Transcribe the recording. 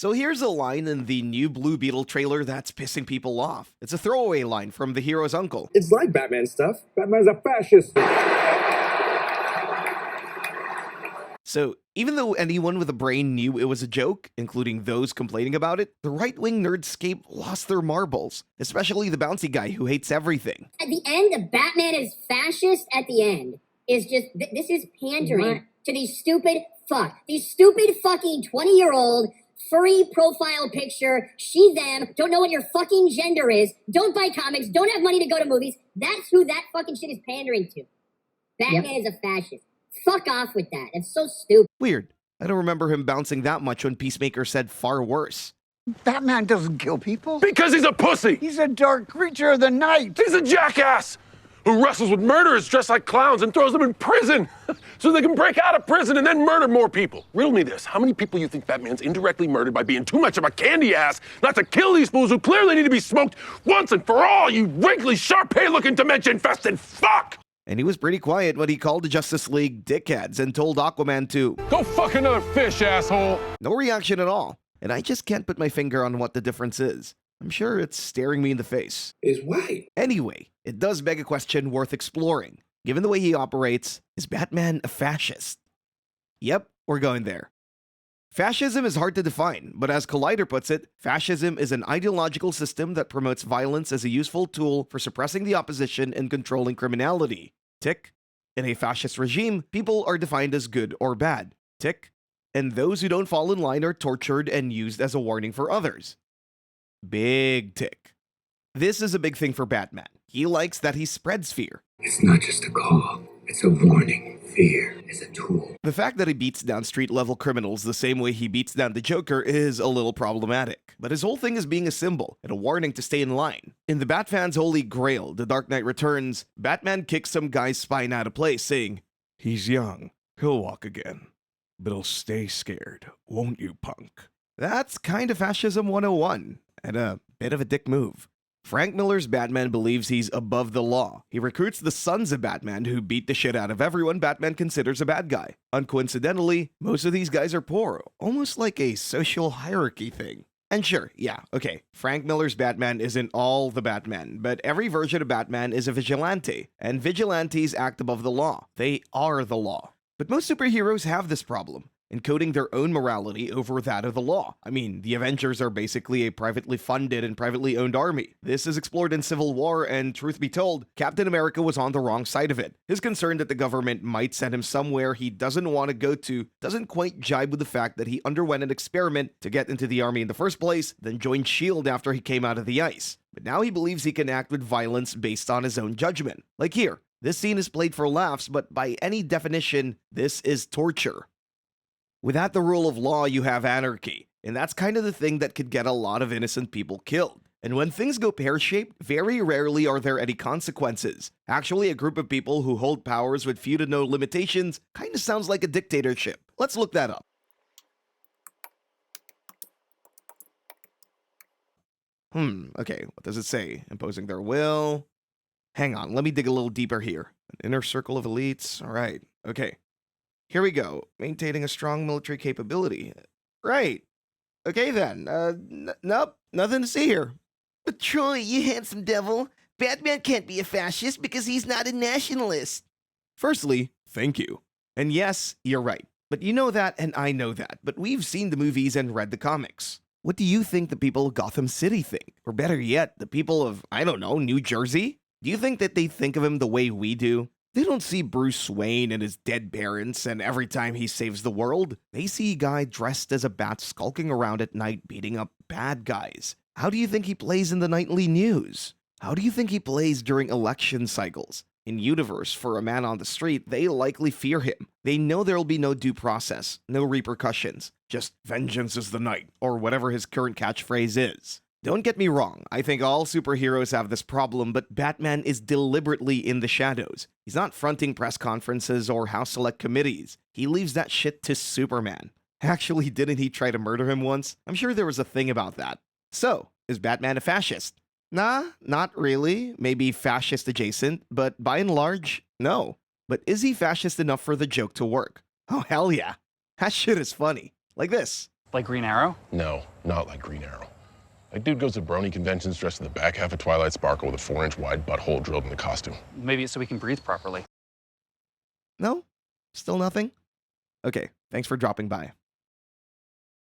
So here's a line in the new Blue Beetle trailer that's pissing people off. It's a throwaway line from the hero's uncle. It's like Batman stuff. Batman's a fascist. So even though anyone with a brain knew it was a joke, including those complaining about it, the right-wing nerdscape lost their marbles, especially the bouncy guy who hates everything. At the end, the Batman is fascist at the end is just, this is pandering to these stupid fucking 20-year-old furry profile picture, she, them, don't know what your fucking gender is, don't buy comics, don't have money to go to movies. That's who that fucking shit is pandering to. Batman is a fascist. Fuck off with that. It's so stupid. Weird. I don't remember him bouncing that much when Peacemaker said far worse. Batman doesn't kill people. Because he's a pussy! He's a dark creature of the night. He's a jackass! Who wrestles with murderers dressed like clowns and throws them in prison so they can break out of prison and then murder more people. Riddle me this. How many people you think Batman's indirectly murdered by being too much of a candy ass not to kill these fools who clearly need to be smoked once and for all, you wrinkly, Shar-Pei-looking dementia-infested fuck! And he was pretty quiet when he called the Justice League dickheads and told Aquaman to Go fuck another fish, asshole! No reaction at all. And I just can't put my finger on what the difference is. I'm sure it's staring me in the face. Is white. Anyway, it does beg a question worth exploring. Given the way he operates, is Batman a fascist? Yep, we're going there. Fascism is hard to define, but as Collider puts it, fascism is an ideological system that promotes violence as a useful tool for suppressing the opposition and controlling criminality. Tick. In a fascist regime, people are defined as good or bad. Tick. And those who don't fall in line are tortured and used as a warning for others. Big tick. This is a big thing for Batman. He likes that he spreads fear. It's not just a call. It's a warning. Fear is a tool. The fact that he beats down street-level criminals the same way he beats down the Joker is a little problematic. But his whole thing is being a symbol and a warning to stay in line. In the Batfan's holy grail, The Dark Knight Returns, Batman kicks some guy's spine out of place, saying, "He's young. He'll walk again. But he'll stay scared, won't you, punk?" That's kind of fascism 101, and a bit of a dick move. Frank Miller's Batman believes he's above the law. He recruits the sons of Batman who beat the shit out of everyone Batman considers a bad guy. Uncoincidentally, most of these guys are poor, almost like a social hierarchy thing. And sure, yeah, okay, Frank Miller's Batman isn't all the Batman, but every version of Batman is a vigilante, and vigilantes act above the law. They are the law. But most superheroes have this problem, encoding their own morality over that of the law. I mean, the Avengers are basically a privately funded and privately owned army. This is explored in Civil War, and truth be told, Captain America was on the wrong side of it. His concern that the government might send him somewhere he doesn't want to go to doesn't quite jibe with the fact that he underwent an experiment to get into the army in the first place, then joined S.H.I.E.L.D. after he came out of the ice. But now he believes he can act with violence based on his own judgment. Like here, this scene is played for laughs, but by any definition, this is torture. Without the rule of law, you have anarchy, and that's kind of the thing that could get a lot of innocent people killed. And when things go pear-shaped, very rarely are there any consequences. Actually, a group of people who hold powers with few to no limitations kind of sounds like a dictatorship. Let's look that up. Okay, what does it say? Imposing their will. Hang on, let me dig a little deeper here. An inner circle of elites. All right, okay. Here we go. Maintaining a strong military capability. Right. Okay then. Nope. Nothing to see here. But Troy, you handsome devil, Batman can't be a fascist because he's not a nationalist. Firstly, thank you. And yes, you're right. But you know that and I know that. But we've seen the movies and read the comics. What do you think the people of Gotham City think? Or better yet, the people of, I don't know, New Jersey? Do you think that they think of him the way we do? They don't see Bruce Wayne and his dead parents, and every time he saves the world, they see a guy dressed as a bat skulking around at night beating up bad guys. How do you think he plays in the nightly news? How do you think he plays during election cycles? In universe, for a man on the street, they likely fear him. They know there'll be no due process, no repercussions, just vengeance is the night, or whatever his current catchphrase is. Don't get me wrong, I think all superheroes have this problem, but Batman is deliberately in the shadows. He's not fronting press conferences or House Select committees. He leaves that shit to Superman. Actually, didn't he try to murder him once? I'm sure there was a thing about that. So, is Batman a fascist? Nah, not really. Maybe fascist adjacent, but by and large, no. But is he fascist enough for the joke to work? Oh, hell yeah. That shit is funny. Like this. Like Green Arrow? No, not like Green Arrow. That dude goes to brony conventions dressed in the back half of Twilight Sparkle with a 4-inch wide butthole drilled in the costume. Maybe it's so we can breathe properly. No? Still nothing? Okay, thanks for dropping by.